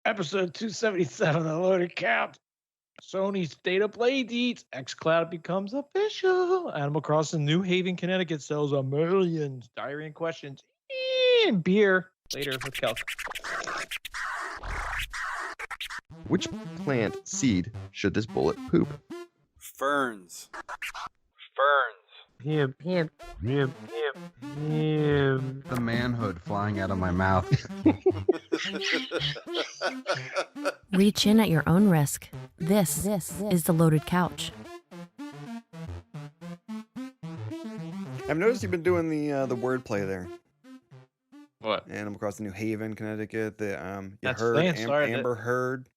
Episode 277 of the Loaded Couch. Sony's State of Deets. xCloud becomes official. Animal Crossing New Haven, Connecticut sells a millions. Diarrhea and questions. And beer. Later with Kelk. Which plant seed should this bullet poop? Ferns. Him. The manhood flying out of my mouth. Reach in at your own risk. This is the Loaded Couch. I've noticed you've been doing the wordplay there. What? Animal Crossing New Haven, Connecticut. You That's heard Lance started it. Amber Heard.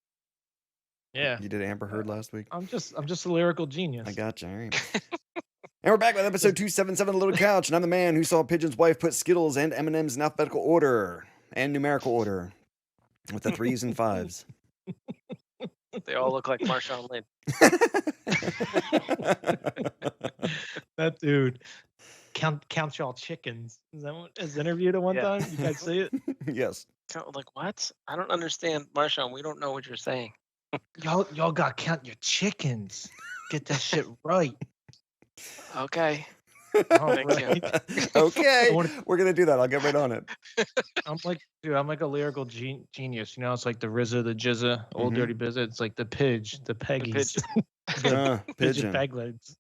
Yeah. You did Amber Heard last week. I'm just a lyrical genius. I gotcha. All right. And we're back with episode 277 of the Loaded Couch, and I'm the man who saw Pigeon's wife put Skittles and M&M's in alphabetical order and numerical order with the 3s and 5s. They all look like Marshawn Lynn. That dude. Count y'all chickens. Is that what is interviewed at one time? You guys see it? Yes. Like, what? I don't understand, Marshawn. We don't know what you're saying. Y'all got to count your chickens. Get that shit right. Okay. All Thank you. right. Okay. I wanna- We're going to do that. I'll get right on it. I'm like a lyrical genius. You know, it's like the RZA, the Jizza, Old Mhm. Dirty Bizza. It's like the Pidge, the Peggies, Pigeon. Pigeon peg legs.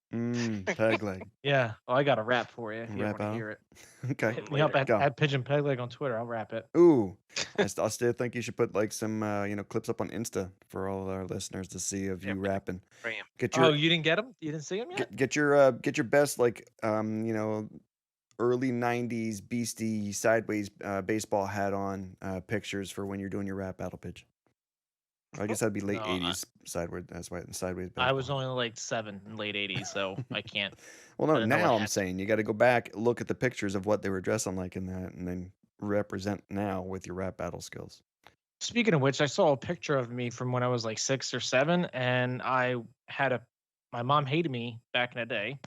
Peg leg. Yeah. Oh, I got a rap for you. If you Rap want out? to hear it. Okay. Hit me up Go. at Pigeon Peg Leg on Twitter. I'll rap it. Ooh. I still think you should put like some clips up on Insta for all our listeners to see of you Yep. rapping. Bam. Get your Oh, you didn't get them? You didn't see them yet? get your best early 90s beastie sideways baseball hat on pictures for when you're doing your rap battle pitch. I guess that'd be late No, 80s sideways. That's why sideways. I Baseball. was only like 7 in late 80s, so I can't. Well, I no. didn't know what Now I'm happened. saying you got to go back, look at the pictures of what they were dressing like in that, and then represent now with your rap battle skills. Speaking of which, I saw a picture of me from when I was like 6 or 7, and my mom hated me back in the day.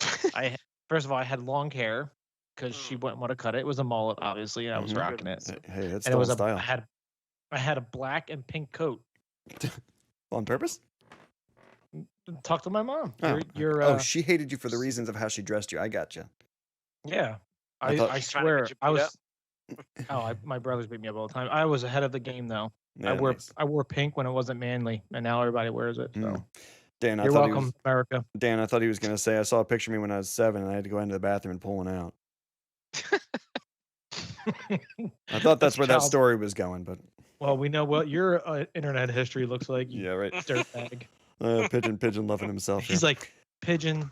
First of all, I had long hair because she wouldn't want to cut it. It was a mullet, obviously, and I was Mhm. rocking it. Hey, that's And it still was in style. I had a black and pink coat. On purpose? Talk to my mom. Oh, You're she hated you for the reasons of how she dressed you. I gotcha. yeah. I thought- I She's trying to swear get you I beat was. My brothers beat me up all the time. I was ahead of the game though. Yeah, nice. I wore pink when it wasn't manly, and now everybody wears it. So Mm. Dan, you're welcome, America. Dan, I thought he was going to say, I saw a picture of me when I was 7 and I had to go into the bathroom and pull one out. I thought that's where that Child- story was going, but Well, we know what your internet history looks like. You yeah, right. dirtbag. Pigeon loving himself. He's like pigeon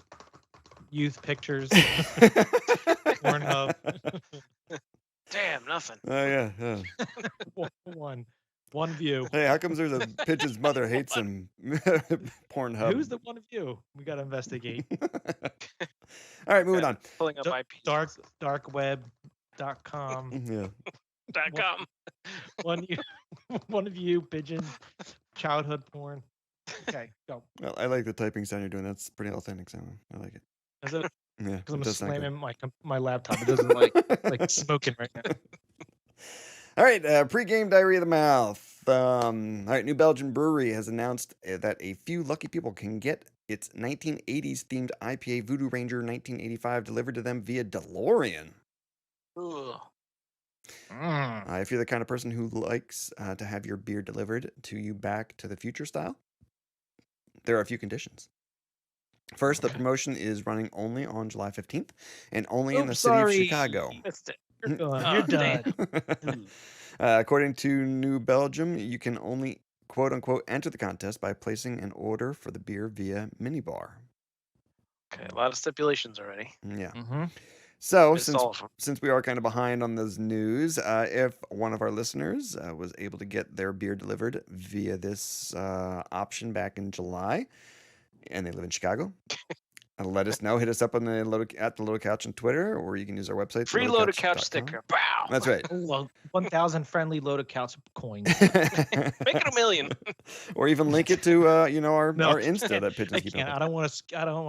youth pictures. Pornhub. Damn, nothing. Oh, yeah. One view. Hey, how comes there's a pigeon's mother hates him? Pornhub. Who's the one view? We gotta investigate. All right, moving on. Pulling up IP. Darkweb.com. Yeah. .com. One of you, pigeon, childhood porn. Okay, go. Well, I like the typing sound you're doing. That's pretty authentic sound. I like it. Is it? Yeah. Because I'm it does sound good. slamming my laptop. It doesn't like smoking right now. All right, pre-game diarrhea of the mouth. All right, New Belgium Brewery has announced that a few lucky people can get its 1980s themed IPA Voodoo Ranger 1985 delivered to them via DeLorean. Ugh. If you're the kind of person who likes to have your beer delivered to you Back to the Future style, there are a few conditions. First, the promotion is running only on July 15th and only in the city of Chicago. You're done. Oh, You're done. According to New Belgium, you can only quote unquote enter the contest by placing an order for the beer via minibar. Okay, a lot of stipulations already. Yeah. Mm-hmm. So Missed all of 'em. since we are kind of behind on those news, if one of our listeners was able to get their beer delivered via this option back in July, and they live in Chicago, let us know. Hit us up on the Loaded Couch on Twitter, or you can use our website. Free Loaded Couch loadedcouch.com. sticker. Bow. That's right. Well, 1,000 friendly Loaded Couch coins. Make it $1 million. Or even link it to our No, our I Insta can't. that I pigeons keep can't. up. I don't want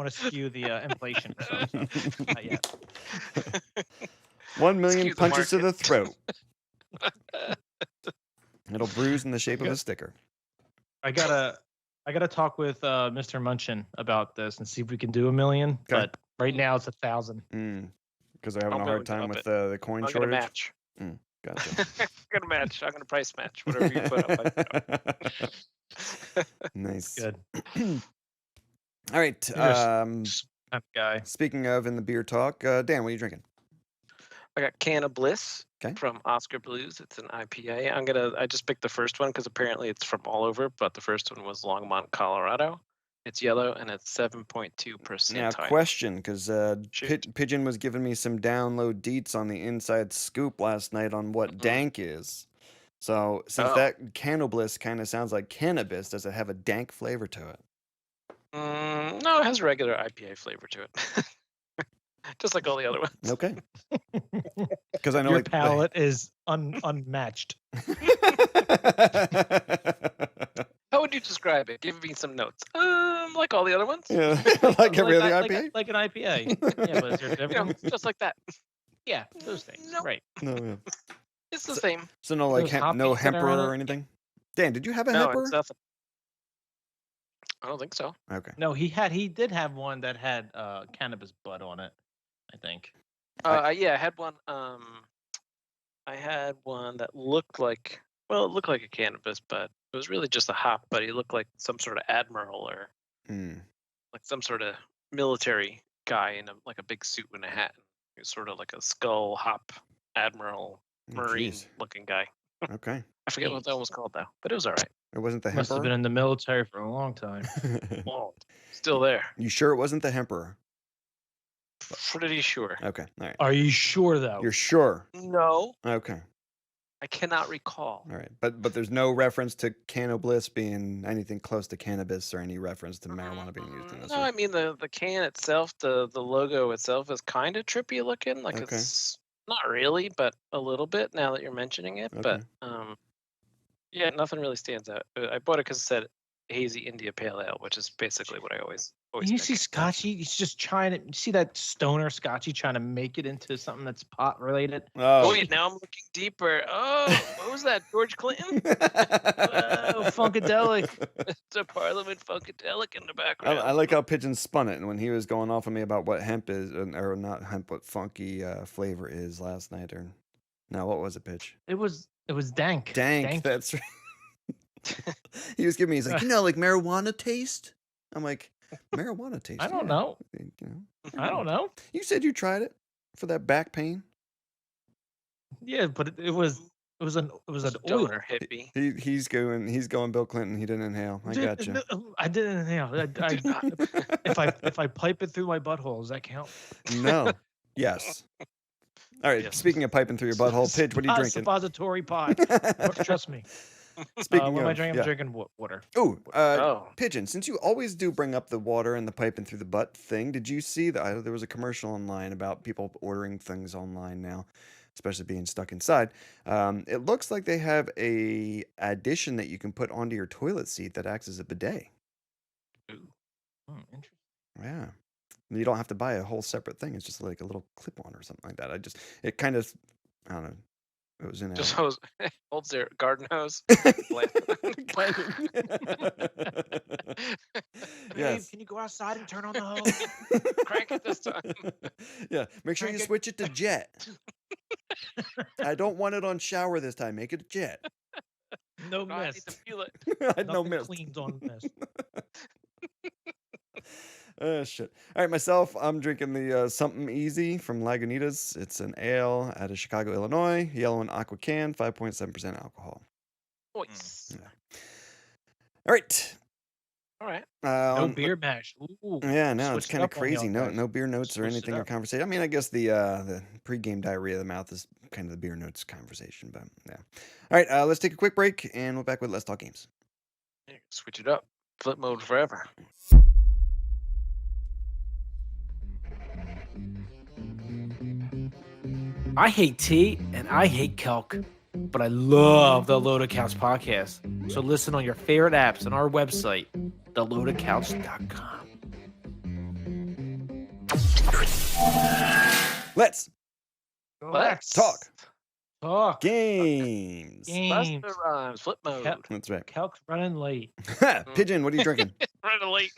to skew the inflation. So, not yet. 1 million Skew the punches to the market. throat. It'll bruise in the shape of a sticker. I gotta talk with Mr. Munchin about this and see if we can do 1 million. Okay. But right now it's 1,000. Because they're having I'll a be hard able to time up with it. the coin I'm gonna shortage. match. Gotcha. I'm gonna match. I'm gonna price match whatever you put up. Nice. Good. All right. You're kind of guy. Speaking of in the beer talk, Dan, what are you drinking? I got Can-o-Bliss Okay. from Oskar Blues. It's an IPA. I just picked the first one because apparently it's from all over, but the first one was Longmont, Colorado. It's yellow and it's 7.2%. Now, question, because Pigeon was giving me some download deets on the inside scoop last night on what dank is. So, since that Can-o-Bliss kind of sounds like cannabis, does it have a dank flavor to it? No, it has a regular IPA flavor to it. Just like all the other ones. Okay. Because I know your palate is unmatched. How would you describe it? Give me some notes. Like all the other ones. Yeah, like every other IPA. Like an IPA. Yeah, but is there a difference? Just like that. Yeah, those things. Nope. Right. No, yeah. It's the same. So no, like Those no hoppies that are hemper on or it? anything. Dan, did you have a No, hemper? it's nothing. I don't think so. Okay. No, he did have one that had cannabis bud on it, I think. Yeah, I had one. I had one that looked like it looked like a cannabis, but it was really just a hop. But he looked like some sort of admiral or like some sort of military guy in a big suit and a hat. He was sort of like a skull hop admiral marine looking guy. Okay. I forget what that was called though, but it was all right. It wasn't the Must have been hemper. in the military for a long time. Well, still there. You sure it wasn't the hemper? Pretty sure. Okay. All right. Are you sure though? You're sure? No, Okay. I cannot recall. All right. But there's no reference to Can-o-Bliss being anything close to cannabis or any reference to marijuana being used in this. No, I mean the can itself, the logo itself is kind of trippy looking. Like Okay. it's not really, but a little bit now that you're mentioning it. Okay. But yeah, nothing really stands out. I bought it because it said hazy India Pale Ale, which is basically what I always You see pick. Scotchy? He's just trying to. You see that stoner Scotchy trying to make it into something that's pot related? Oh, wait, now I'm looking deeper. Oh, what was that? George Clinton? Oh, Funkadelic. It's a Parliament Funkadelic in the background. I like how Pigeon spun it, and when he was going off on me about what hemp is, or not hemp, what funky flavor is last night, or no, what was it, Pitch? It was dank. Dank. That's right. He was giving me. He's like, like marijuana taste. I'm like, marijuana taste. I don't yeah. know. You know. I don't know. You said you tried it for that back pain. Yeah, but it was an oil. Stoner hippie. He's going Bill Clinton. He didn't inhale. I got you. I didn't inhale. If I pipe it through my butthole, does that count? No. Yes. All right. Yes. Speaking of piping through your butthole, Pidge, what are you drinking? Suppository pot. Trust me. Speaking what am I of, drinking? yeah. I'm drinking water. Oh, Pigeon, since you always do bring up the water and the piping through the butt thing, did you see that there was a commercial online about people ordering things online now, especially being stuck inside? It looks like they have a addition that you can put onto your toilet seat that acts as a bidet. Ooh. Interesting. Yeah. You don't have to buy a whole separate thing. It's just like a little clip-on or something like that. It kind of, I don't know. It was in a... Just holds their garden hose. Kind of. Yes. Babe, can you go outside and turn on the hose? Crank it this time. Yeah. Make sure you switch it to jet. I don't want it on shower this time. Make it a jet. No I need mist. to feel it. I had no Nothing mist. cleans on mist. Shit. All right, myself, I'm drinking the Sumpin Easy from Lagunitas. It's an ale out of Chicago, Illinois. Yellow and aqua can, 5.7% alcohol. Voice. Yeah. All right. All right. No beer mash. Ooh, Yeah, no, it's switched kind of up on y'all crazy. No, guys. no beer notes or Switched it anything or up. conversation. I mean, I guess the pregame diarrhea of the mouth is kind of the beer notes conversation, but yeah. All right, let's take a quick break, and we're back with Let's Talk Games. Yeah, switch it up. Flip mode forever. I hate tea and I hate kelk, but I love the Loaded Couch podcast. So listen on your favorite apps and our website, theloadedcouch.com. Let's Let's talk Talk. Games. Games. Buster Rhymes, flip mode. That's right. Kelk's running late. Pigeon, what are you drinking? Running late.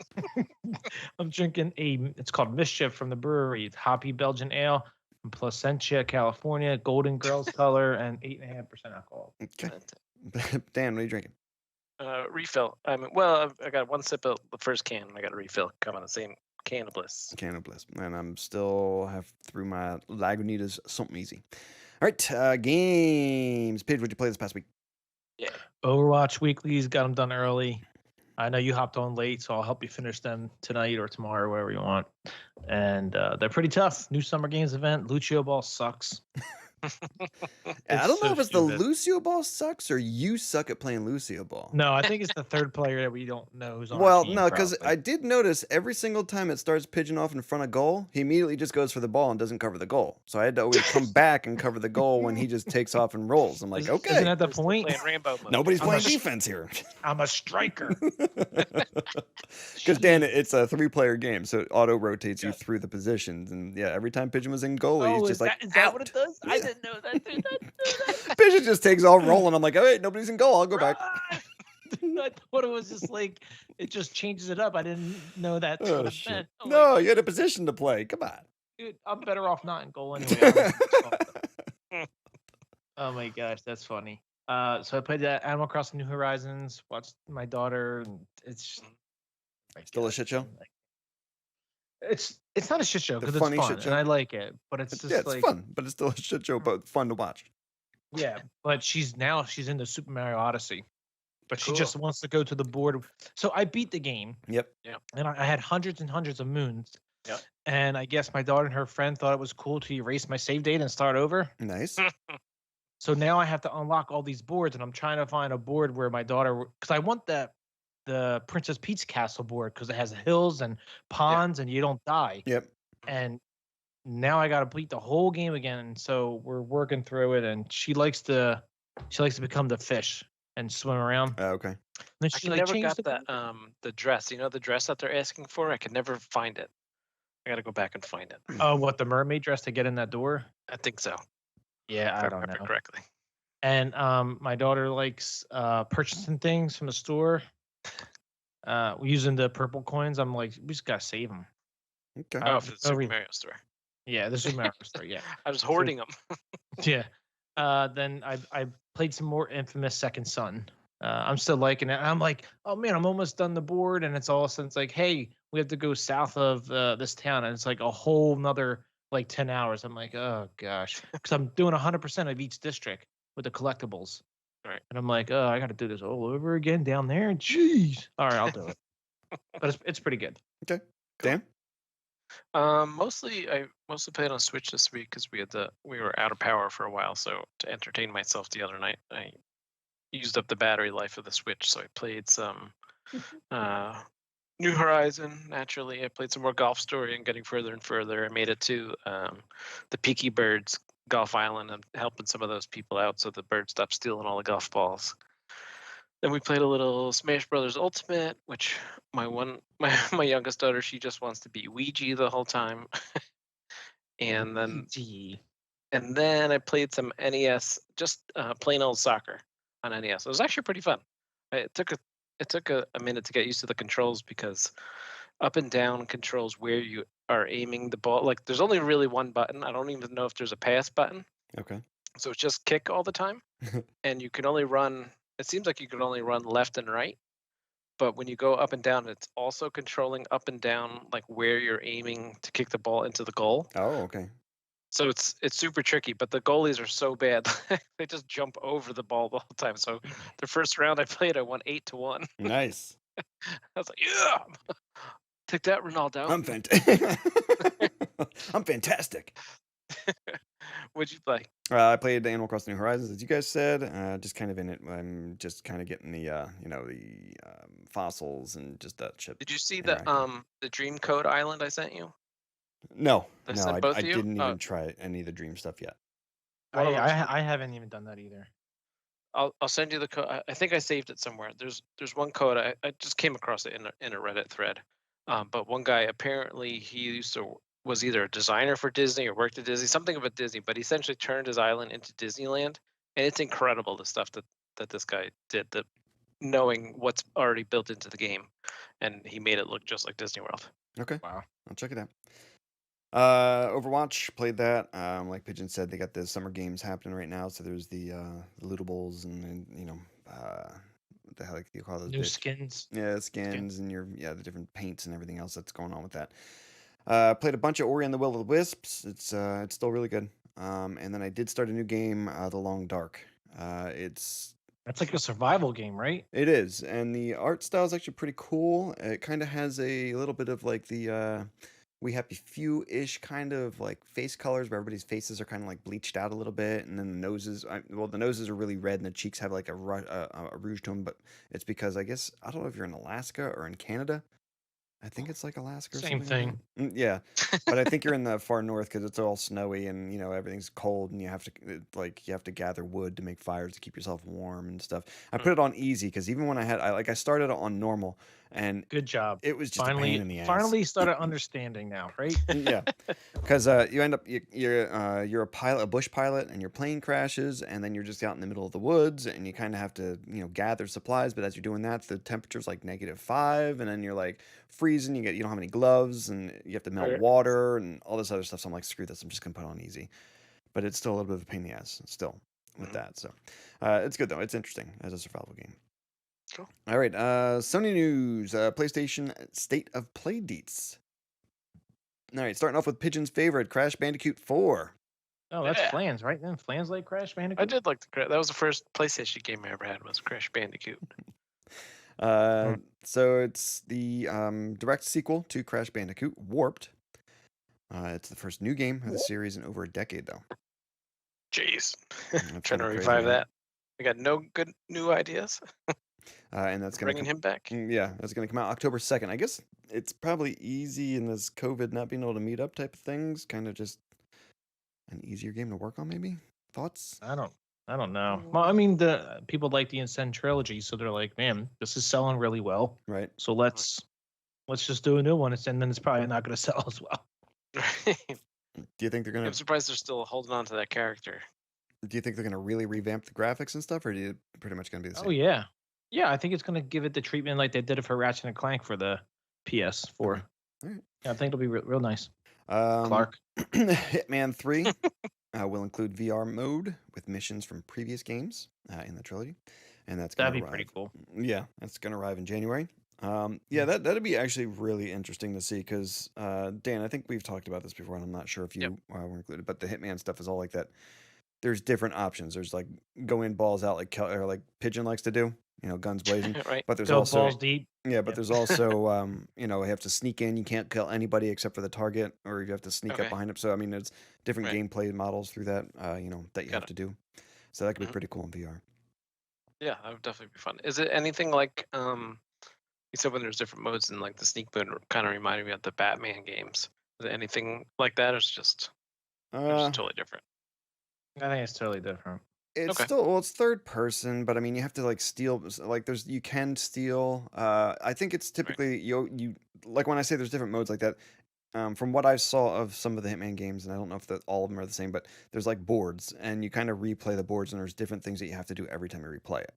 I'm drinking it's called Mischief from the brewery. It's hoppy Belgian ale from Placentia, California, Golden Girls color, and 8.5% alcohol. Okay. Dan, what are you drinking? Refill. Well, I got one sip of the first can, and I got a refill. Come on the same Can-o-Bliss. Can-o-Bliss. And I'm still through my Lagunitas something easy. All right, games. Paige, what'd you play this past week? Yeah. Overwatch weeklies, got them done early. I know you hopped on late, so I'll help you finish them tonight or tomorrow, wherever you want. And they're pretty tough. New Summer Games event. Lucio Ball sucks. I don't know so if it's stupid. the Lucio Ball sucks or you suck at playing Lucio Ball. No, I think it's the third player that we don't know who's on our Well, team, no, because probably. I did notice every single time it starts pigeon off in front of goal, he immediately just goes for the ball and doesn't cover the goal. So I had to always come back and cover the goal when he just takes off and rolls. I'm like, Isn't okay, that the We're still point? playing Rainbow mode. nobody's I'm playing a- defense here. I'm a striker. Because Dan, it's a 3-player game, so it auto rotates you through the positions. And yeah, every time Pigeon was in goal, he's just like, is that what it out. does? I didn't know that. Dude. Pigeon just takes off rolling. I'm like, oh, wait, nobody's in goal. I'll go back. I thought it was just like it just changes it up. I didn't know that's what Oh, it shit. meant. I'm No, like, you had a position to play. Come on. dude, I'm better off not in goal anyway. Oh my gosh, that's funny. So I played that Animal Crossing New Horizons. Watched my daughter, and it's just, my Still a gosh, shit show? like, it's not a shit show The because it's funny fun shit show? and I like it, but it's just Yeah, it's like fun, but it's still a shit show, but fun to watch. yeah. But she's into Super Mario Odyssey, but she Cool. just wants to go to the board. So I beat the game. Yep. And I had hundreds and hundreds of moons. Yep. And I guess my daughter and her friend thought it was cool to erase my save data and start over. Nice. So now I have to unlock all these boards, and I'm trying to find a board where my daughter, because I want the Princess Peach Castle board because it has hills and ponds and you don't die. Yep. And now I got to beat the whole game again. And so we're working through it, and she likes to become the fish and swim around. Okay. And then I she never changed got the dress. You know the dress that they're asking for? I could never find it. I gotta go back and find it. Oh, what, the mermaid dress to get in that door? I think so. Yeah, If I don't remember know. correctly. And my daughter likes purchasing things from the store. Using the purple coins. I'm like, we just gotta save them. Okay. Oh, for the Super reason. Mario store. Yeah, this is Mario store. Yeah, I was hoarding them. yeah. Then I played some more Infamous Second Son. I'm still liking it. I'm like, oh man, I'm almost done the board, and it's all of a sudden it's like, hey, we have to go south of this town, and it's like a whole nother like 10 hours. I'm like, oh gosh, because I'm doing 100% of each district with the collectibles. Right. And I'm like, oh, I got to do this all over again down there. Jeez. All right, I'll do it. But it's pretty good. Okay. Dan? I mostly played on Switch this week because we were out of power for a while. So to entertain myself the other night, I used up the battery life of the Switch. So I played some New Horizon. Naturally, I played some more Golf Story and getting further and further. I made it to the Peaky Birds Golf Island and helping some of those people out so the birds stop stealing all the golf balls. Then we played a little Smash Brothers Ultimate, which my youngest daughter, she just wants to be Ouija the whole time. and then I played some NES, just plain old soccer on NES. It was actually pretty fun. It took a minute to get used to the controls because up and down controls where you are aiming the ball. Like there's only really one button. I don't even know if there's a pass button. Okay. So it's just kick all the time. And you can only run, it seems like you can only run left and right. But when you go up and down, it's also controlling up and down, like where you're aiming to kick the ball into the goal. Oh, okay. So it's super tricky, but the goalies are so bad. They just jump over the ball the whole time. So the first round I played, I won 8-1. Nice. I was like, yeah, take that, Ronaldo. I'm fantastic. What'd you play? I played Animal Crossing New Horizons, as you guys said. Just kind of in it. I'm just kind of getting the fossils and just that shit. Did you see interacting. the Dream Code Island I sent you? No, I no, sent both I of you? didn't Oh. even try any of the dream stuff yet. I haven't even done that either. I'll send you the code. I think I saved it somewhere. There's one code. I just came across it in a Reddit thread. But one guy apparently he used to was either a designer for Disney or worked at Disney, something about Disney, but he essentially turned his island into Disneyland, and it's incredible the stuff that this guy did. That knowing what's already built into the game, and he made it look just like Disney World. Okay. Wow. I'll check it out. Overwatch, played that. Like Pigeon said, they got the summer games happening right now. So there's the lootables and what the hell do you call those? New bitch? skins. Yeah, skins and the different paints and everything else that's going on with that. Played a bunch of Ori and the Will of the Wisps. It's still really good. And then I did start a new game, The Long Dark. That's like a survival game, right? It is, and the art style is actually pretty cool. It kind of has a little bit of like the We Happy Few-ish kind of like face colors, where everybody's faces are kind of like bleached out a little bit, and then the noses. The noses are really red, and the cheeks have like a rouge to them. But it's because I guess I don't know if you're in Alaska or in Canada. I think it's like Alaska or Same something. thing. Yeah, but I think you're in the far north because it's all snowy and everything's cold and you have to gather wood to make fires to keep yourself warm and stuff. I put it on easy because even when I started it on normal and Good job. it was just a pain in the ass. Finally started understanding now, right? Yeah, because you end up you're a bush pilot, and your plane crashes, and then you're just out in the middle of the woods, and you kind of have to gather supplies. But as you're doing that, the temperature's like -5, and then you're like freezing. You don't have any gloves, and you have to melt Right. water and all this other stuff. So I'm like, screw this. I'm just gonna put it on easy. But it's still a little bit of a pain in the ass still with that. So it's good though. It's interesting as a survival game. Cool. All right. Sony news. PlayStation State of Play Deets. All right, starting off with Pigeon's favorite, Crash Bandicoot 4. Oh, that's Yeah. Flans, right? Then Flans like Crash Bandicoot. I did like that was the first PlayStation game I ever had was Crash Bandicoot. So it's the direct sequel to Crash Bandicoot, Warped. It's the first new game of the series in over a decade, though. Jeez, That's trying to kinda crazy, revive right? that. I got no good new ideas. And that's gonna Bringing him back. yeah, that's gonna come out October 2nd. I guess it's probably easy in this COVID not being able to meet up type of things. Kind of just an easier game to work on, maybe. Thoughts? I don't know. Well, I mean, the people like the Ascend trilogy, so they're like, man, this is selling really well. Right. So let's just do a new one, and then it's probably not going to sell as well. Do you think they're gonna? I'm surprised they're still holding on to that character. Do you think they're gonna really revamp the graphics and stuff, or do you pretty much gonna be the same? Oh yeah, yeah. I think it's going to give it the treatment like they did it for Ratchet and Clank for the PS4. Alright. Yeah, I think it'll be real nice. Um, Clark. Hitman 3 will include VR mode with missions from previous games in the trilogy, and that's gonna That'd be arrive. pretty cool. Yeah, that's gonna arrive in January. Yeah, that'd be actually really interesting to see because Dan, I think we've talked about this before, and I'm not sure if you were included, but the Hitman stuff is all like that. There's different options. There's like go in balls out like Pigeon likes to do, guns blazing. Right. But there's Go also balls deep. yeah, but Yep. there's also you have to sneak in. You can't kill anybody except for the target, or you have to sneak up Okay. behind him. So I mean, there's different Right. gameplay models through that that you Got have it. to do. So that could be Mhm. pretty cool in VR. Yeah, that would definitely be fun. Is it anything like you said when there's different modes and like the sneak mode kind of reminded me of the Batman games? Is it anything like that, or is it just totally different? I think it's totally different. It's Okay. still it's third person, but I mean you have to like steal like you can steal. I think it's typically you like when I say there's different modes like that. From what I saw of some of the Hitman games, and I don't know if all of them are the same, but there's like boards, and you kind of replay the boards, and there's different things that you have to do every time you replay it.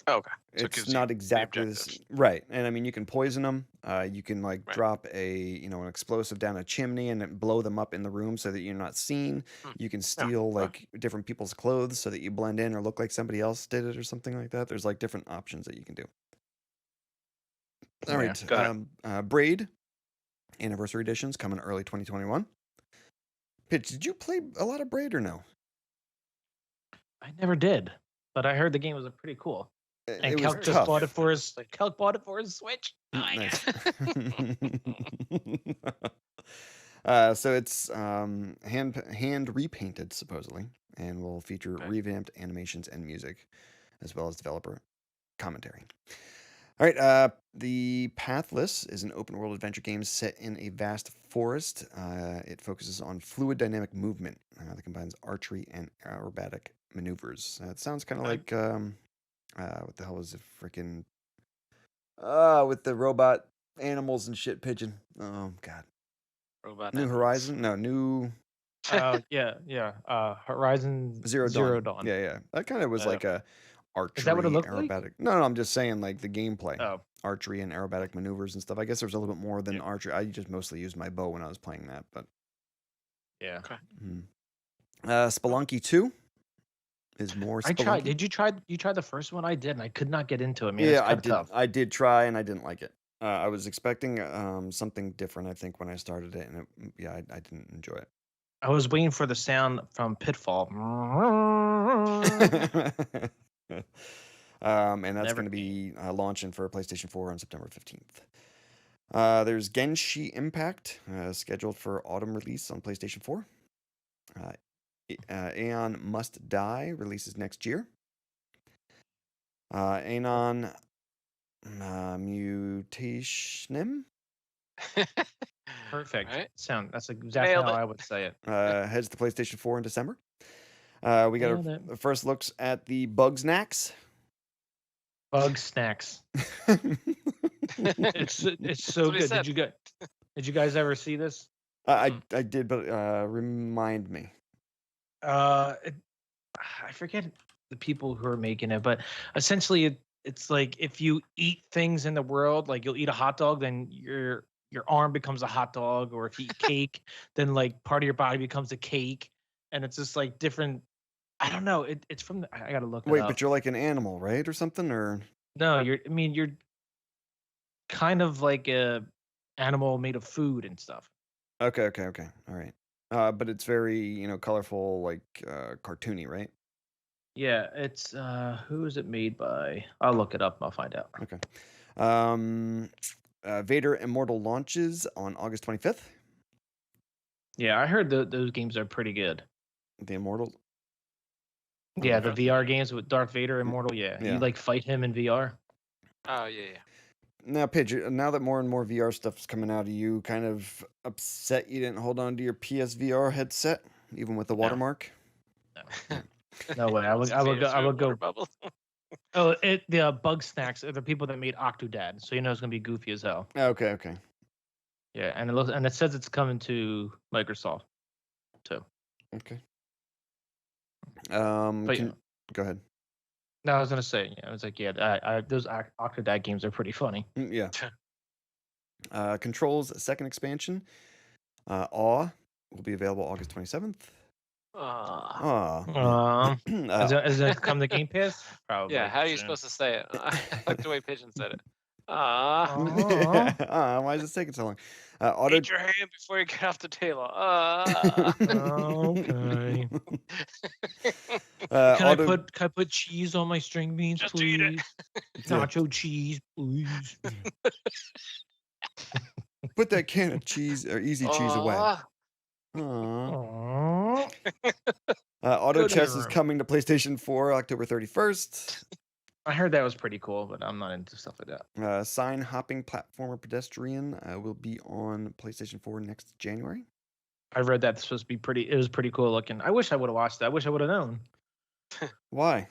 Oh, okay. So it gives It's you not the exactly this, objectives. right? And I mean, you can poison them. You can like Right. drop an explosive down a chimney and then blow them up in the room so that you're not seen. Hmm. You can Yeah. steal fine. like different people's clothes so that you blend in or look like somebody else did it or something like that. There's like different options that you can do. All Yeah. right, Got Braid Anniversary Editions coming early 2021. Pitch, did you play a lot of Braid or no? I never did, but I heard the game was pretty cool. It And was Kelk just tough. bought it for his Switch. Nice. So it's hand repainted supposedly, and will feature Okay. revamped animations and music, as well as developer commentary. All right, the Pathless is an open world adventure game set in a vast forest. It focuses on fluid dynamic movement that combines archery and aerobatic maneuvers. It sounds kind of Okay. like what the hell is it? Freaking with the robot animals and shit pigeon. Oh god. robot. New enemies. Horizon? No, New Yeah. Horizon Zero Dawn. Yeah, yeah. That kind of was Uh, like a archery, Is that what it looked like? aerobatic. No, I'm just saying like the gameplay, Oh, archery and aerobatic maneuvers and stuff. I guess there's a little bit more than Yeah. archery. I just mostly used my bow when I was playing that, but yeah. Spelunky 2 is more. I tried. Spelunky. Did you try? You tried the first one? I did, and I could not get into it. Man, Yeah, it's I kinda did. tough. I did try, and I didn't like it. I was expecting something different. I think when I started it, and I didn't enjoy it. I was waiting for the sound from Pitfall. And that's Never going to be launching for PlayStation 4 on September 15th. There's Genshi Impact scheduled for autumn release on PlayStation 4. Aeon Must Die releases next year. Aeon Mutationem Perfect Right? sound. That's exactly Nailed how it. I would say it. heads to PlayStation 4 in December. We got Nailed it. our first looks at the Bugsnax. Bug snacks. It's so That's what he good. said. Did you guys ever see this? I did, but remind me. I forget the people who are making it, but essentially it's like if you eat things in the world, like you'll eat a hot dog, then your arm becomes a hot dog, or if you eat cake, then like part of your body becomes a cake, and it's just like different. I don't know. It's from I gotta look it Wait, up. but you're like an animal, right, or something, or No, you're kind of like a animal made of food and stuff. okay, all right. But it's very colorful, like cartoony, right? Yeah, it's who is it made by? I'll look it up and I'll find out. Okay. Vader Immortal launches on August 25th. Yeah, I heard those games are pretty good. The Immortal. Yeah, the VR games with Darth Vader Immortal. Yeah, Yeah. you like fight him in VR. Oh yeah. Now, Pidge, now that more and more VR stuff's coming out, are you kind of upset you didn't hold on to your PSVR headset, even with the watermark? No way. I would go. Bubble. Oh, the Bug Snacks are the people that made Octodad, so you know it's gonna be goofy as hell. Okay. Yeah, and it says it's coming to Microsoft too. Okay. But yeah. Go ahead. No, I was gonna say, I was like, those Octodad games are pretty funny. Yeah. Control's second expansion, Awe, will be available August 27th. Is it come to Game Pass? Probably. Yeah, how are you soon. supposed to say it? I like the way Pigeon said it. Why is it taking so long? Auto. Eat your hand before you get off the table. Okay. Can I put cheese on my string beans, Just please? eat it. Nacho cheese, please. Put that can of cheese or easy cheese away. Aw. Aww. Auto Go to Chess your is room. coming to PlayStation 4 October 31st. I heard that was pretty cool, but I'm not into stuff like that. Sign Hopping Platformer Pedestrian will be on PlayStation 4 next January. I read that's supposed to be pretty. It was pretty cool looking. I wish I would have watched that. I wish I would have known, Why?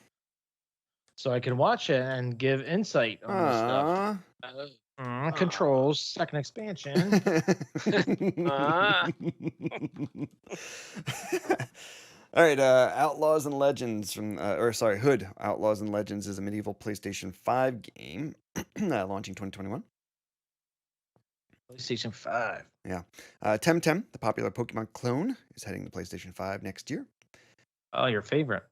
so I can watch it and give insight on this stuff. Aw. Controls second expansion. All right, Outlaws and Legends Hood. Outlaws and Legends is a medieval PlayStation 5 game launching 2021. PlayStation 5. Yeah. Temtem, the popular Pokemon clone, is heading to PlayStation 5 next year. Oh, your favorite.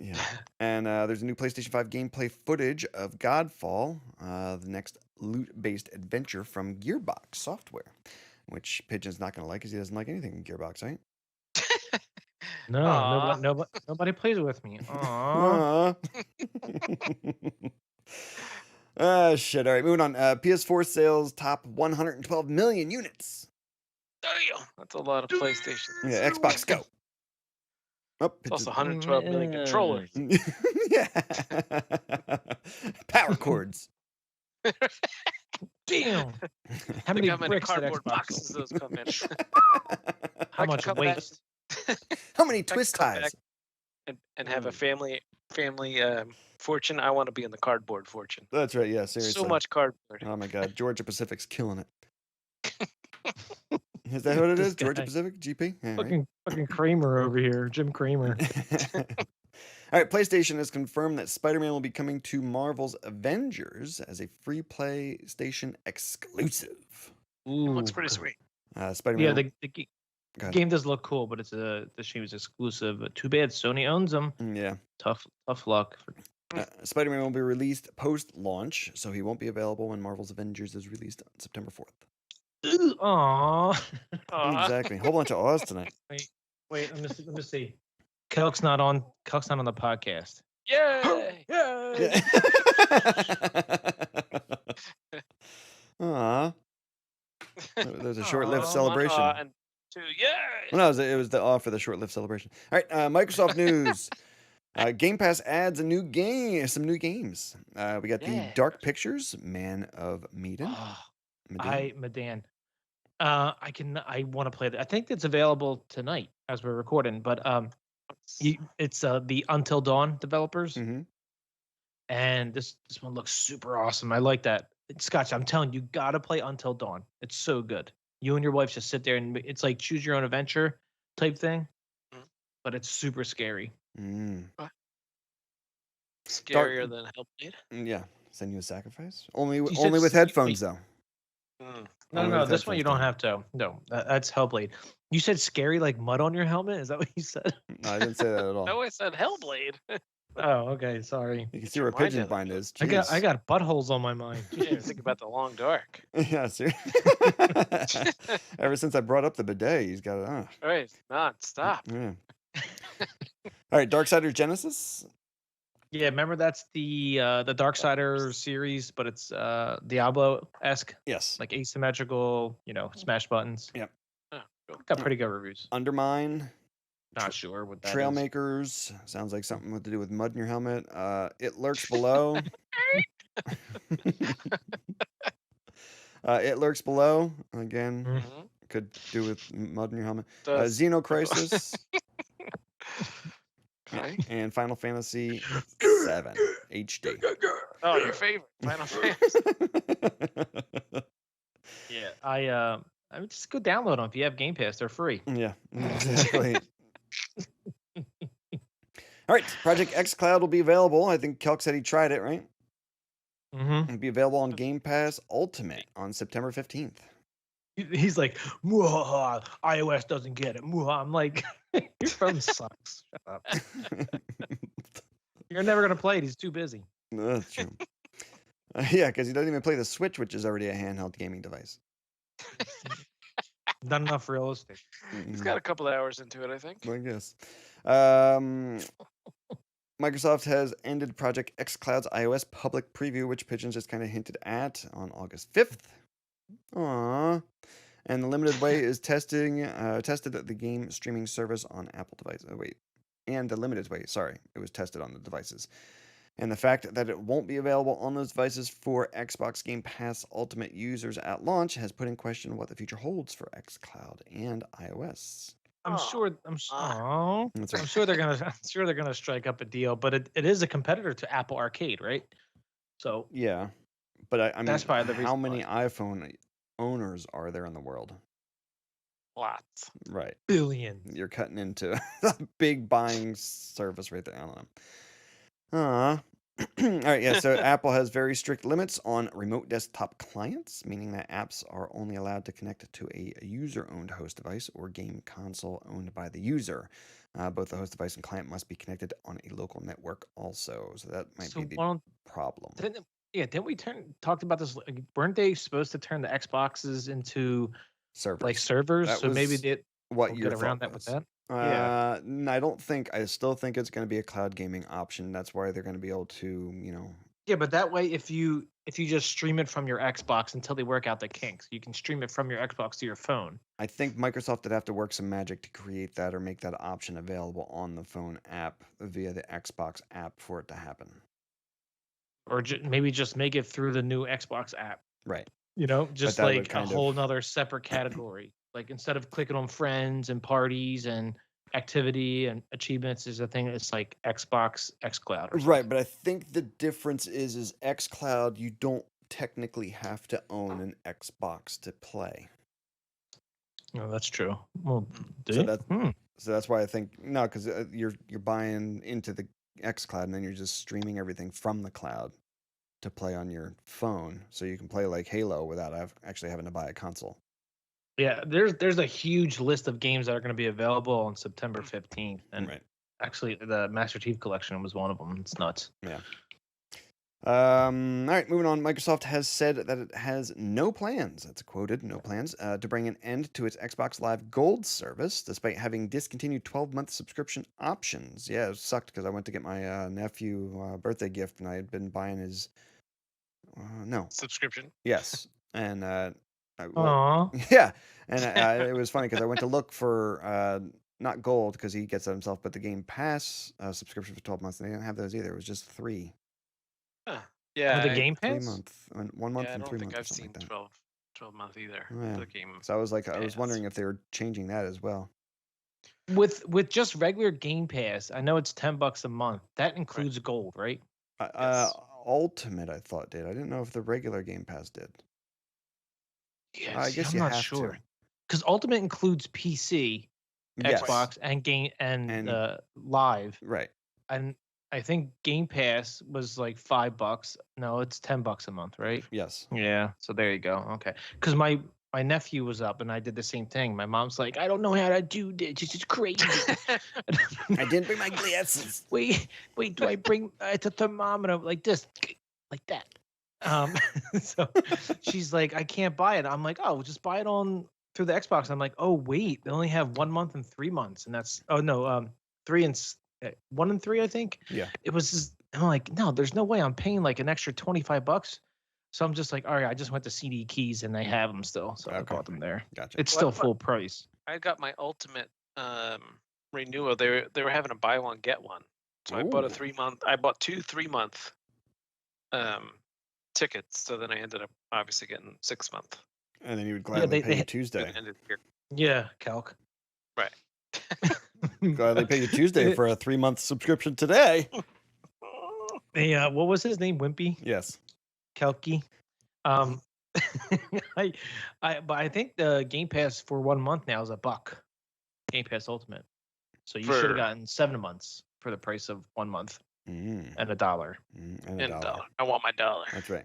Yeah. And there's a new PlayStation 5 gameplay footage of Godfall, the next loot-based adventure from Gearbox Software, which Pigeon's not going to like because he doesn't like anything in Gearbox, right? No, Aw. nobody plays with me. Aww. Shit. All right, moving on. PS4 sales top 112 million units. Damn, that's a lot of PlayStation. Yeah, Xbox Go. Oh, It's also 112 million controllers. Yeah. Power cords. Damn. How Think many how many bricks did cardboard Xbox boxes those come in. How I could much come back waste? How many could twist come back ties? and have a family fortune. I want to be in the cardboard fortune. That's right. Yeah, seriously. So much cardboard. Oh my God, Georgia Pacific's killing it. Is that what it This is? Georgia guy. Pacific? GP? Yeah, right. Fucking Kramer over here, Jim Kramer. All right, PlayStation has confirmed that Spider-Man will be coming to Marvel's Avengers as a free PlayStation exclusive. It looks pretty sweet. Spider-Man. Yeah, the Go ahead. game does look cool, but the shame is exclusive. But too bad Sony owns them. Yeah. Tough luck. Spider-Man will be released post-launch, so he won't be available when Marvel's Avengers is released on September 4th. Aww. Exactly. Whole bunch of Oz tonight. Wait. Let me see. Kelk's not on the podcast. Yay! Yay! Aw. There's a short-lived Aw. celebration. And 2, yay! Well, no, it was the off for the short-lived celebration. All right, Microsoft news. Game Pass adds some new games. We got the Yeah. Dark Pictures, Man of Medan. Medan. I want to play that. I think it's available tonight as we're recording, but it's the Until Dawn developers, Mm-hmm. and this one looks super awesome. I like that. Scotch, I'm telling you, gotta play Until Dawn. It's so good. You and your wife just sit there and it's like choose your own adventure type thing, but it's super scary. Scarier than Hellblade. Yeah, send you a sacrifice. Only said with headphones though. Only No, with this one you don't headphones, have to. No, that's Hellblade. You said scary like mud on your helmet? Is that what you said? No, I didn't say that at all. No, I said Hellblade. Oh, okay. Sorry. You can Get see your where mind Pigeon in Bind it. is. I Jeez. got buttholes on my mind. Yeah, think about the long dark. Yeah, seriously. Ever since I brought up the bidet, he's got it. Right, non-stop. Yeah. All right, Darksiders Genesis. Yeah, remember that's the Darksider series, but it's Diablo-esque, Yes. like asymmetrical, smash buttons. Yep. Oh, cool. Got pretty good reviews. Undermine. Not sure what that is. Trailmakers. Sounds like something to do with mud in your helmet. It Lurks Below. It Lurks Below. Again, Mhm. could do with mud in your helmet. Does- Xenocrisis. Okay. And Final Fantasy 7 HD. Oh, your favorite, Final Fantasy. Yeah, I would just go download them if you have Game Pass. They're free. Yeah, exactly. All right, Project xCloud will be available. I think Kelk said he tried it, right? Mm-hmm. It'll be available on Game Pass Ultimate on September 15th. He's like, "Mwah, iOS doesn't get it." Mwah. I'm like, your phone sucks. Shut up. You're never gonna play it. He's too busy. That's true. Yeah, because he doesn't even play the Switch, which is already a handheld gaming device. Not enough real estate. He's got a couple hours into it, I think. I guess. Microsoft has ended Project xCloud's iOS public preview, which Pigeons just kind of hinted at on August 5th. Aww. And the limited way is tested at the game streaming service on Apple devices. And the limited way, it was tested on the devices. And the fact that it won't be available on those devices for Xbox Game Pass Ultimate users at launch has put in question what the future holds for xCloud and iOS. I'm sure That's they're gonna strike up a deal, but it is a competitor to Apple Arcade, right? So Yeah, but I mean, That's probably the how reason many iPhone owners are there in the world? Lots. Right, billions. you're cutting into a big buying service right there. I don't know. All right, yeah. So Apple has very strict limits on remote desktop clients, meaning that apps are only allowed to connect to a user-owned host device or game console owned by the user. Both the host device and client must be connected on a local network also. So that might be the problem. Didn't we talked about this? Like, weren't they supposed to turn the Xboxes into Servers. like servers? That So maybe was they what will your get around thought that with was. that. I don't think. I still think it's going to be a cloud gaming option. That's why they're going to be able to, Yeah, but that way, if you just stream it from your Xbox until they work out the kinks, you can stream it from your Xbox to your phone. I think Microsoft would have to work some magic to create that or make that option available on the phone app via the Xbox app for it to happen. Or maybe just make it through the new Xbox app. Right. Just that would like a kind of- whole nother separate category. Like instead of clicking on friends and parties and activity and achievements is a thing. It's like xCloud. Or Right, but I think the difference is xCloud, you don't technically have to own an Xbox to play. No, that's true. Well, So did that's hmm. so that's why I think no, because you're buying into the xCloud and then you're just streaming everything from the cloud to play on your phone, so you can play like Halo without actually having to buy a console. Yeah, there's a huge list of games that are going to be available on September 15th, and Right. actually the Master Chief Collection was one of them. It's nuts. Yeah. All right, moving on. Microsoft has said that it has no plans, that's quoted, no plans, to bring an end to its Xbox Live Gold service, despite having discontinued 12-month subscription options. Yeah, it sucked because I went to get my nephew birthday gift, and I had been buying his... no. Subscription. Yes. And, Aw. yeah. And it was funny because I went to look for... not gold because he gets that himself, but the Game Pass subscription for 12 months, and they didn't have those either. It was just 3. Huh. Yeah. the Game 3 Pass? month, 1 month Yeah, I and don't 3 think months or I've something seen like that. 12 month either. Yeah. For the Game. So I was like, I was Pass. wondering if they were changing that as well. With just regular Game Pass, I know it's $10 a month. That includes gold, right? Yes. Ultimate, I thought did. I didn't know if the regular Game Pass did. Yeah, I guess I'm you not have sure. to. Because Ultimate includes PC, Yes. Xbox, and game and And- Live. Right. And I think Game Pass was like $5. No, it's $10 a month, right? Yes. Yeah. So there you go. Okay. Because my nephew was up and I did the same thing. My mom's like, I don't know how to do this. It's just crazy. I didn't bring my glasses. wait, do I bring it's a thermometer like this, like that? So she's like, I can't buy it. I'm like, oh, just buy it on through the Xbox. I'm like, oh wait, they only have 1 month and 3 months, and that's 1 and 3, I think. Yeah. It was just, I'm like, no, there's no way I'm paying like an extra $25. So I'm just like, all right, I just went to CD Keys and they have them still, so I Okay. bought them there. Gotcha. It's Well, still I thought- full price. I got my Ultimate renewal. They were having a buy one get one. So I bought a Ooh. 3 month. I bought 2 3-month tickets. So then I ended up obviously getting 6 month. And then you would gladly they- pay you they- Tuesday. Ended here. Yeah, Calc. Right. Gladly pay you Tuesday for a 3-month subscription today. Hey, what was his name? Wimpy? Yes. Kelky. But I think the Game Pass for 1 month now is $1. Game Pass Ultimate. So you should For- have gotten 7 months for the price of 1 month Mm, and $1. and a And dollar. I want my dollar. That's right.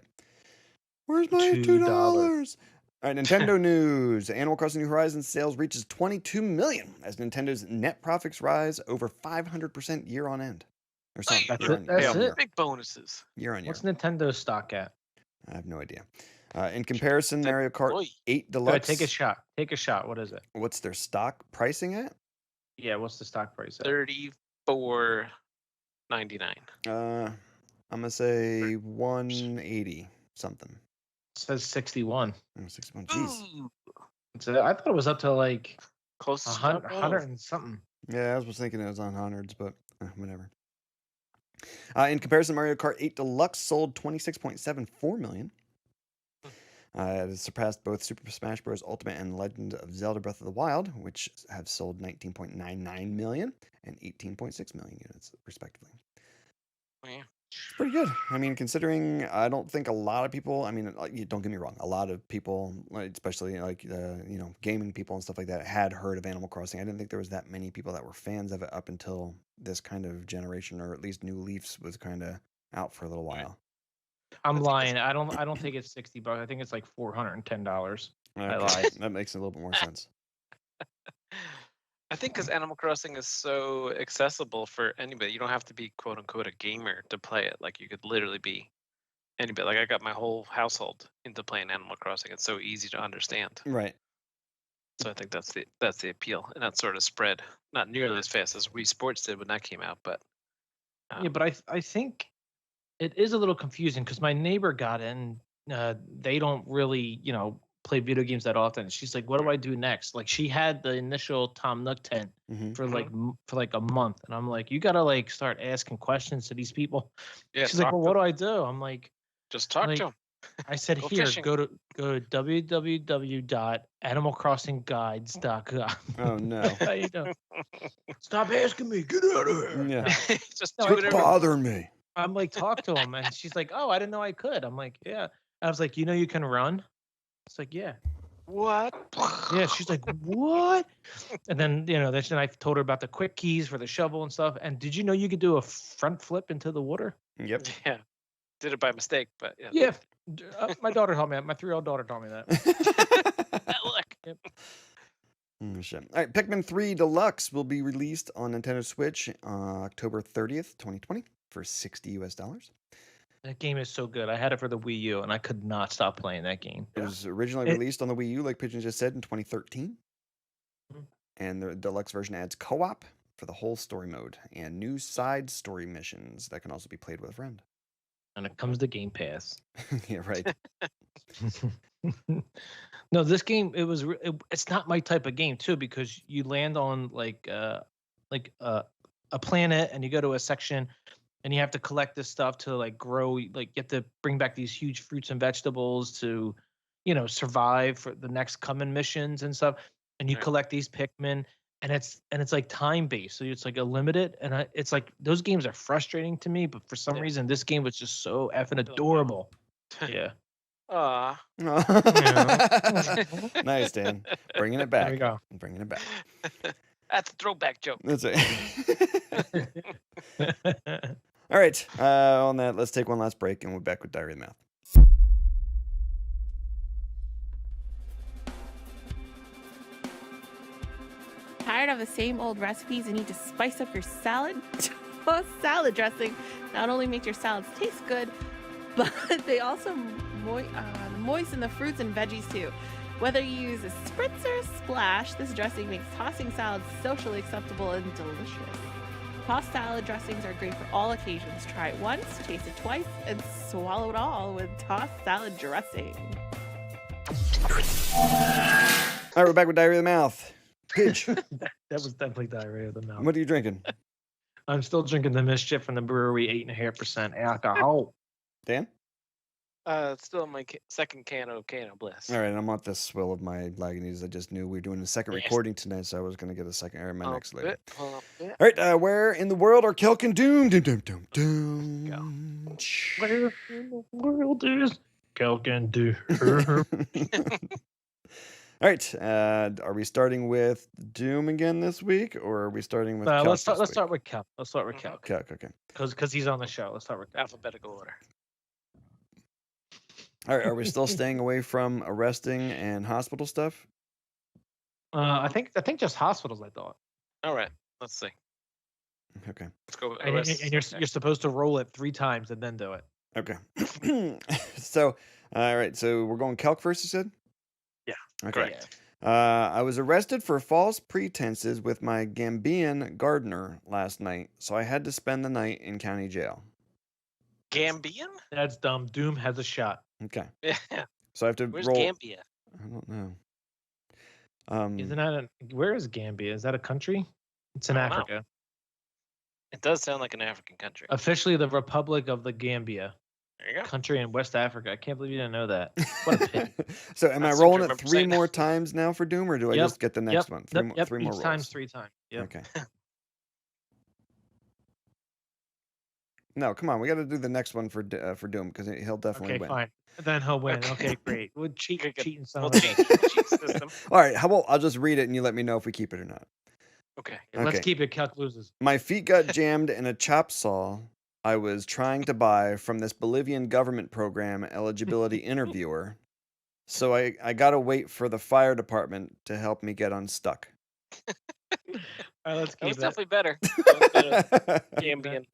Where's my $2? $2? All right, Nintendo news. Animal Crossing New Horizons sales reaches 22 million as Nintendo's net profits rise over 500% year on end. Or something. That's year it, on that's year on it. year. Big bonuses. Year on year. What's Nintendo's stock at? I have no idea. In comparison, Mario Kart Boy. 8 Go ahead, Deluxe. take a shot. Take a shot. What is it? What's their stock pricing at? Yeah, what's the stock price at? $34.99. I'm gonna say 180 something. It says 61. 61. Jeez. Ooh, I thought it was up to like close to 100 and something. Yeah, I was thinking it was on hundreds, but whatever. In comparison, Mario Kart 8 Deluxe sold 26.74 million. It has surpassed both Super Smash Bros. Ultimate and Legend of Zelda Breath of the Wild, which have sold 19.99 million and 18.6 million units, respectively. Yeah. It's pretty good. I mean, considering I don't think a lot of people, I mean, don't get me wrong, a lot of people, especially like, gaming people and stuff like that, had heard of Animal Crossing. I didn't think there was that many people that were fans of it up until this kind of generation, or at least New Leafs was kind of out for a little while. I'm think lying. I don't think it's $60. I think it's like $410. I Okay, lied. That makes a little bit more sense. I think because Animal Crossing is so accessible for anybody, you don't have to be quote unquote a gamer to play it. Like you could literally be anybody. Like I got my whole household into playing Animal Crossing. It's so easy to understand. Right. So I think that's the appeal, and that sort of spread not nearly as fast as Wii Sports did when that came out, but Yeah, but I think it is a little confusing because my neighbor got in. They don't really, play video games that often. She's like, "What do I do next?" Like she had the initial Tom Nook tent Hmm. for like a month, and I'm like, "You gotta like start asking questions to these people." yeah, She's like, "Well, what do I do?" I'm like, just talk like, to them. I said, Go "Here, fishing." go to www.animalcrossingguides.com." Oh, no. How you doing? Stop asking me. Get out of here. Yeah. just No, do I whatever. Bother me. I'm like, talk to him, and she's like, "Oh, I didn't know I could." I'm like, "Yeah." I was like, "You know, you can run." It's like, "Yeah." What? Yeah, she's like, what? And then, then I told her about the quick keys for the shovel and stuff. And did you know you could do a front flip into the water? Yep. Yeah. Did it by mistake, but yeah. Yeah. My daughter told me that. My 3-year-old daughter told me that. Look. Yep. Oh, shit. All right, Pikmin 3 Deluxe will be released on Nintendo Switch October 30th, 2020 for $60 US. That game is so good. I had it for the Wii U, and I could not stop playing that game. It was originally released on the Wii U, like Pigeon just said, in 2013. Mhm. And the deluxe version adds co-op for the whole story mode and new side story missions that can also be played with a friend. And it comes to Game Pass. Yeah, right. No, this game it's not my type of game too, because you land on a planet and you go to a section and you have to collect this stuff to like grow, like you have to bring back these huge fruits and vegetables to survive for the next coming missions and stuff, and you Right. collect these Pikmin, and it's like time based, so it's like a limited, and it's like those games are frustrating to me, but for some Yeah. reason this game was just so effing like, oh. adorable. Yeah. Aw. Nice, Dan. Bringing it back. There you go. Bringing it back. That's a throwback joke. That's it. All right. On that, let's take one last break, and we're back with Diarrhea of the Mouth. Tired of the same old recipes and need to spice up your salad? Toast salad dressing not only makes your salads taste good, but they also moisten the fruits and veggies too. Whether you use a spritz or a splash, this dressing makes tossing salads socially acceptable and delicious. Tossed salad dressings are great for all occasions. Try it once, taste it twice, and swallow it all with tossed salad dressing. All right, we're back with Diarrhea of the Mouth. Pidge, That was definitely Diarrhea of the Mouth. what are you drinking? I'm still drinking the Mischief from the brewery, 8.5% alcohol. Dan? It's still my second Can-o-Bliss. All right, I'm on this swill of my Lagunitas. I just knew we were doing a second Yes. recording tonight, so I was going to get a second, or my next later. All All right, where in the world are Kelk and Doom? Doom, doom, doom, doom. Where in the world is Kelk and Doom? All right, are we starting with Doom again this week, or are we starting with Kelk Let's this start week? with Kelk. Let's start with Kelk Kelk, okay. because he's on the show. Let's start with Kelk. Alphabetical order. All right, are we still staying away from arresting and hospital stuff? I think just hospitals. I thought. All right. Let's see. Okay. Let's go. And you're supposed to roll it 3 times and then do it. Okay. So, all right, so we're going Kelk first, you said? Yeah. Okay. Correct. I was arrested for false pretenses with my Gambian gardener last night, so I had to spend the night in county jail. Gambian? That's dumb. Doom has a shot. Okay. Yeah. So I have to Where's roll. Gambia? I don't know. Isn't that where is Gambia? Is that a country? It's in I don't know. Africa. It does sound like an African country. Officially, the Republic of the Gambia, There you go. country in West Africa. I can't believe you didn't know that. What a pity. So am I I seem to rolling it remember 3 saying that. more times now for Doom, or do I Yep, just get the next one? Three, Yep. three more Each rolls. times 3 times. Yep. Okay. No, come on. We got to do the next one for Doom because he'll definitely Okay, win. fine. Then he'll win. Okay. Okay, great. We'll Good, good. cheating son We'll of a change bitch. the cheat system. All right. How about I'll just read it and you let me know if we keep it or not. Okay. Let's Okay. keep it. Kelk loses. My feet got jammed in a chop saw I was trying to buy from this Bolivian government program eligibility interviewer. So I got to wait for the fire department to help me get unstuck. All right, let's That was keep it. definitely better. That was better. Gambian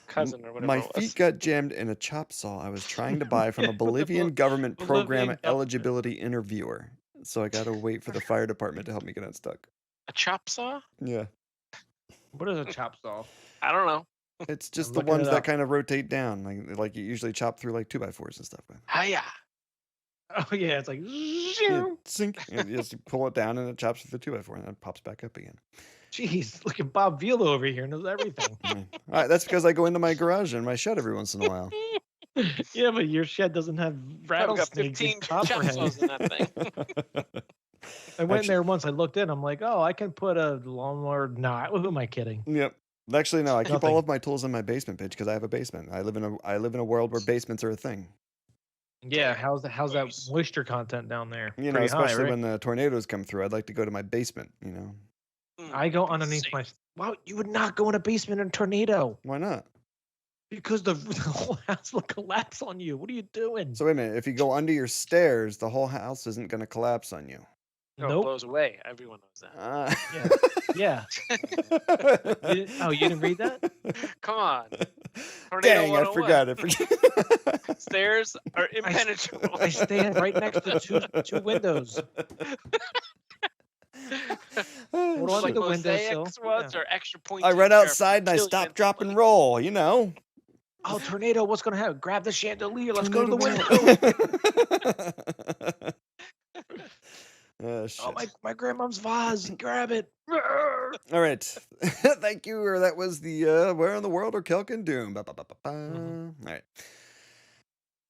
cousin or whatever My it was. feet got jammed in a chop saw I was trying to buy from a Bolivian government program Bolivian government. eligibility interviewer. So I got to wait for the fire department to help me get unstuck. A chop saw? Yeah. What is a chop saw? I don't know. It's just I'm the looking ones it that up. kind of rotate down, like you usually chop through like 2x4s and stuff with. Hiya. Oh yeah, it's like. Yeah, sink. And you just pull it down and it chops through the 2x4 and then it pops back up again. Jeez, look at Bob Vila over here. Knows everything. Yeah. All right, that's because I go into my garage and my shed every once in a while. Yeah, but your shed doesn't have Probably got rattlesnakes 15 and chop copperheads. saws in that thing. I went in Actu- there once. I looked in. I'm like, oh, I can put a lawnmower. Nah, who am I kidding? Yep. Actually, no. I keep Nothing. all of my tools in my basement, bitch, because I have a basement. I live in a world where basements are a thing. Yeah, how's that Nice. moisture content down there? You know, Pretty high, especially right? when the tornadoes come through. I'd like to go to my basement. You know, I go underneath my. Wow, you would not go in a basement in a tornado why not? because the whole house will collapse on you. What are you doing? So wait a minute. If you go under your stairs, the whole house isn't going to collapse on you. No, it Nope. blows away. Everyone knows that. Yeah. You didn't read that? Come on. Tornado Dang, I 101. forgot. Stairs are impenetrable. I stand right next to two windows. Hold on Like to the windowsill. mosaics ones or extra points. I run outside and I stop, drop, and roll. You know. Oh, tornado! What's gonna happen? Grab the chandelier. Let's go to the window. Oh, shit. Oh, my grandmom's vase. Grab it. All right. Thank you. Or that was the Where in the World are Kelk and Doom? All right.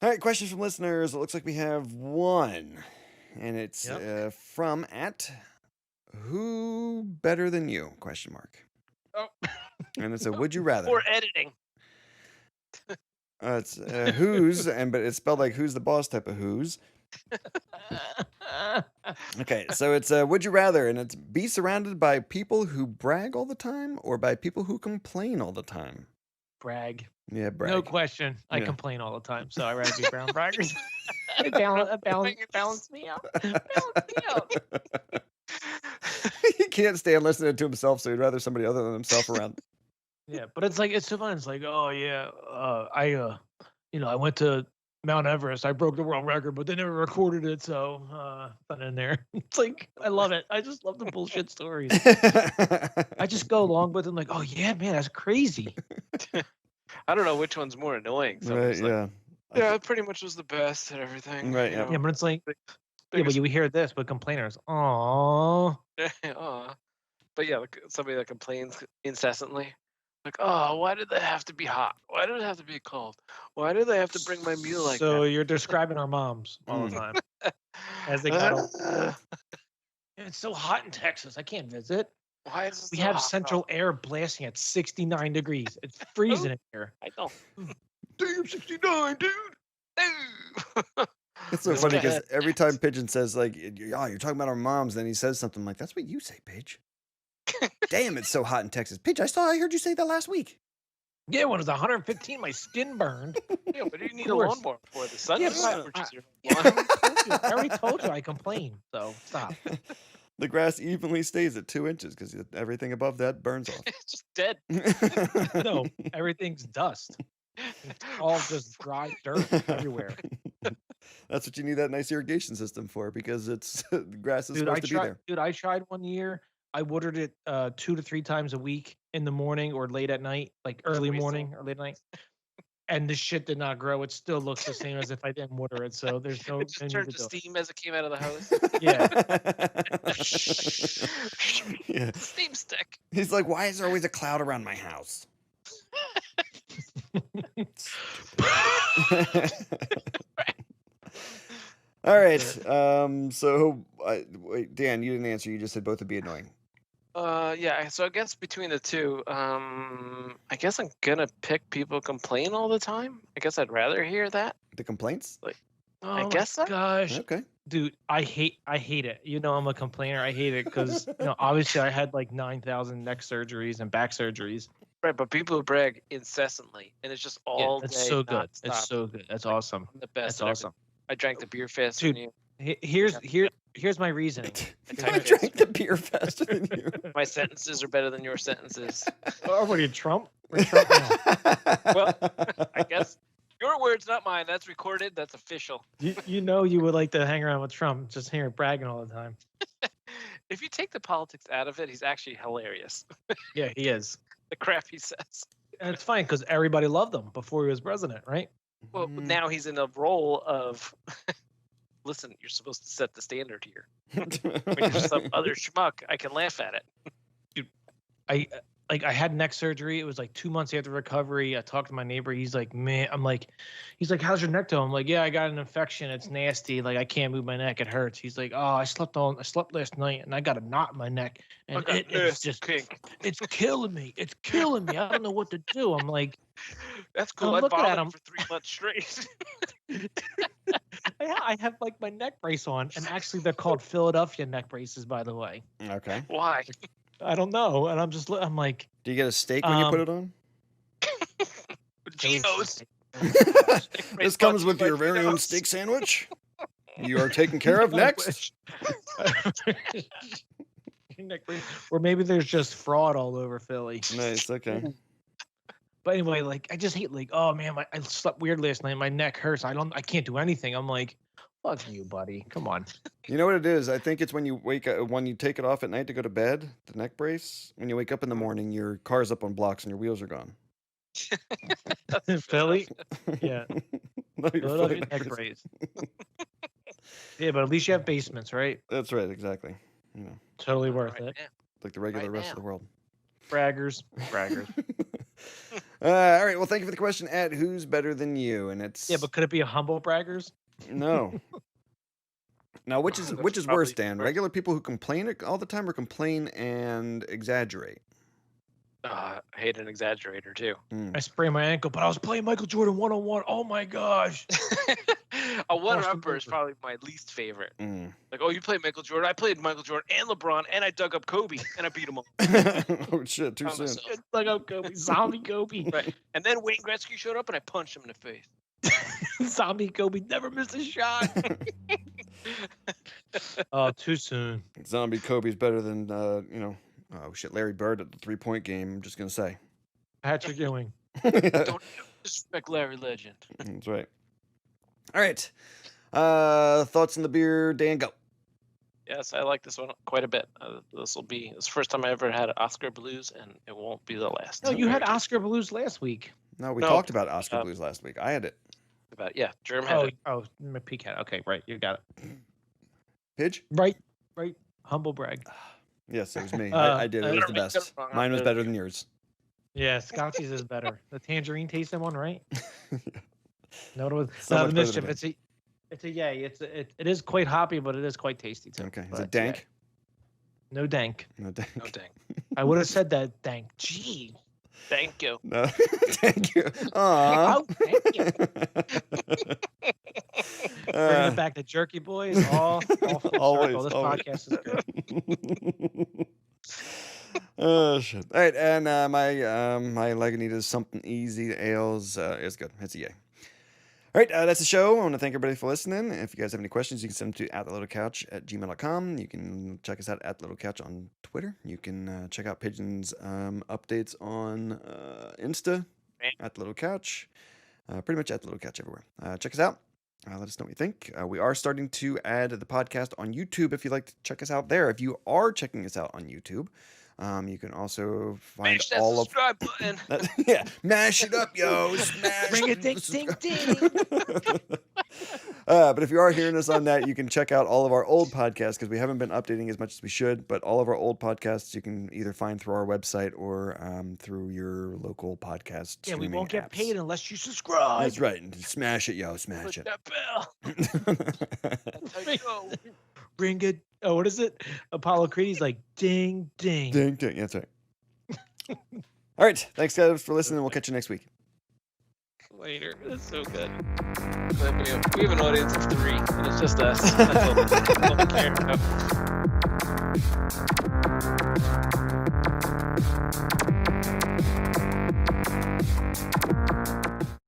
All right. Questions from listeners. It looks like we have one. And it's from @Who Better Than You? ? Oh. And it's a Would You Rather. Or editing. It's who's, but it's spelled like Who's the Boss type of who's. Okay, so it's Would You Rather, and it's be surrounded by people who brag all the time or by people who complain all the time? Brag. Yeah, brag. No question. I Yeah. complain all the time, so I'd rather be brown braggers. balance me out. Balance me out. He can't stand listening to himself, so he'd rather somebody other than himself around. Yeah, but it's so fun. It's like, oh yeah, I went to Mount Everest. I broke the world record, but they never recorded it, so fun in there. It's like I love it. I just love the bullshit stories. I just go along with them, like, oh yeah, man, that's crazy. I don't know which one's more annoying. Right, Someone's like, yeah. yeah, it pretty much was the best at everything. Right, you yeah. know. Yeah, but it's like, but Biggest- you hear this, but complainers, oh, Aw. But yeah, like somebody that complains incessantly. Like, oh, why did they have to be hot? Why did it have to be cold? Why do they have to bring my meal like so that? you're describing our moms all the time as they got. It's so hot in Texas. I can't visit. Why is it We so have hot, central bro? air blasting at 69 degrees. It's freezing in here. I know. Damn, 69, dude. It's so Just funny go because ahead. every time Pigeon says, like, oh, you're talking about our moms, then he says something like, that's what you say, Pidge. Damn, it's so hot in Texas. Pidge, I heard you say that last week. Yeah, when it was 115, my skin burned. Yeah, but you need a course. lawnmower for the sun. Yeah, just but scorches your I already told you I complain, so stop. The grass evenly stays at 2 inches because everything above that burns off. It's just dead. No, everything's dust. It's all just dry dirt everywhere. That's what you need that nice irrigation system for, because it's the grass is supposed to be there. I tried one year. I watered it 2 to 3 times a week in the morning or late at night, like early wasting. morning or late night. And the shit did not grow. It still looks the same as if I didn't water it. So there's no It just need turned to to do it. steam as it came out of the hose. Yeah. Yeah. Steam stick. He's like, why is there always a cloud around my house? All right. So, wait, Dan, you didn't answer. You just said both would be annoying. Yeah. So I guess between the two, I guess I'm gonna pick people complain all the time. I guess I'd rather hear that. The complaints? Oh I my guess so. gosh. Okay. Dude, I hate it. You know I'm a complainer. I hate it because obviously I had like 9,000 neck surgeries and back surgeries. Right, but people brag incessantly, and it's just all That's day. so good. nonstop. It's so good. That's awesome. I'm the best. That's at awesome. everything. I drank the beer faster Dude, than you. Here's my reasoning. I drank the beer faster than you. My sentences are better than your sentences. Oh, what are you, Trump? We're Trump now. Well, I guess your words, not mine. That's recorded. That's official. You know you would like to hang around with Trump, just hearing bragging all the time. If you take the politics out of it, he's actually hilarious. Yeah, he is. The crap he says. And it's fine because everybody loved him before he was president, right? Well, now he's in a role of, listen, you're supposed to set the standard here. When you're some other schmuck, I can laugh at it. like I had neck surgery. It was like 2 months after recovery. I talked to my neighbor. He's like, man, he's like, how's your neck doing? I'm like, yeah, I got an infection. It's nasty. Like I can't move my neck. It hurts. He's like, oh, I slept last night and I got a knot in my neck. And it's just kink. It's killing me. It's killing me. I don't know what to do. I'm like, that's cool. I bothered him for 3 months straight. I have like my neck brace on, and actually they're called Philadelphia neck braces, by the way. Okay. Why? I don't know, and I'm like, do you get a steak when you put it on? Geno's. This comes with your very own steak sandwich. You are taken care of next. Or maybe there's just fraud all over Philly. Nice. Okay. But anyway, like I just hate like, oh man, I slept weird last night. My neck hurts. I can't do anything. I'm like, fuck you, buddy. Come on. You know what it is? I think it's when you when you take it off at night to go to bed, the neck brace. When you wake up in the morning, your car's up on blocks and your wheels are gone. Philly? Yeah. No, Philadelphia neck brace. Yeah, but at least you have basements, right? That's right. Exactly. You know, totally worth it. like the regular rest of the world. Braggers. All right. Well, thank you for the question, Ed. Who's better than you? And it's Yeah, but could it be a humble braggers? no. Now, which is worse, Dan? Regular people who complain all the time, or complain and exaggerate? I hate an exaggerator too. I sprained my ankle, but I was playing Michael Jordan 1-on-1. Oh my gosh! A one-upper is probably my least favorite. Like, oh, you played Michael Jordan? I played Michael Jordan and LeBron, and I dug up Kobe, and I beat him all. Oh shit! Too soon. Dug up Kobe, zombie Kobe. Right. And then Wayne Gretzky showed up, and I punched him in the face. Zombie Kobe never missed a shot. Oh, too soon. Zombie Kobe's better than oh shit, Larry Bird at the 3-point game. I'm just gonna say. Patrick Ewing. Don't disrespect Larry Legend. That's right. All right. Thoughts on the beer, Dan? Go. Yes, I like this one quite a bit. It's the first time I ever had Oskar Blues, and it won't be the last. No, you had Oskar Blues last week. No, we talked about Oskar Blues last week. I had it. Germ had it. Oh, Peak had it. Okay, right. You got it. Pidge? Right. Humble brag. Yes, it was me. I did. It was the best. Mine was better than yours. Yeah, Scotchie's is better. The tangerine tasting one, right? No, it was So the mischief. It's a yay. It is quite hoppy, but it is quite tasty too. Okay. Is it dank? Yeah. No dank. No dank. No dank. I would have said that dank. Gee. Thank you. No. Thank you. Aww. Oh, thank you. Bringing it back to Jerky Boys. All full always, circle. This always. podcast is good. Oh shit! All right, and my Lagunitas Sumpin Easy Ales is good. It's a yay. All right, that's the show. I want to thank everybody for listening. If you guys have any questions, you can send them to @theloadedcouch@gmail.com. You can check us out at Little Couch on Twitter. You can check out Pigeon's updates on Insta at Little Couch. Pretty much at Little Couch everywhere. Check us out. Let us know what you think. We are starting to add the podcast on YouTube if you'd like to check us out there. If you are checking us out on YouTube, you can also find Mash that all subscribe button. yeah, mash it up, yo. Smash. Bring it, ding, ding, ding. But if you are hearing us on that, you can check out all of our old podcasts because we haven't been updating as much as we should. But all of our old podcasts you can either find through our website or through your local podcast. Yeah, we won't get apps. paid unless you subscribe. That's right. Smash it, yo. Smash Click it. that bell. That's how you go. Ring it. Oh, what is it? Apollo Creed's like ding, ding. Ding, ding. That's right. All right. Thanks, guys, for listening. We'll catch you next week. Later. That's so good. We have an audience of 3, and it's just us. That's all we care about.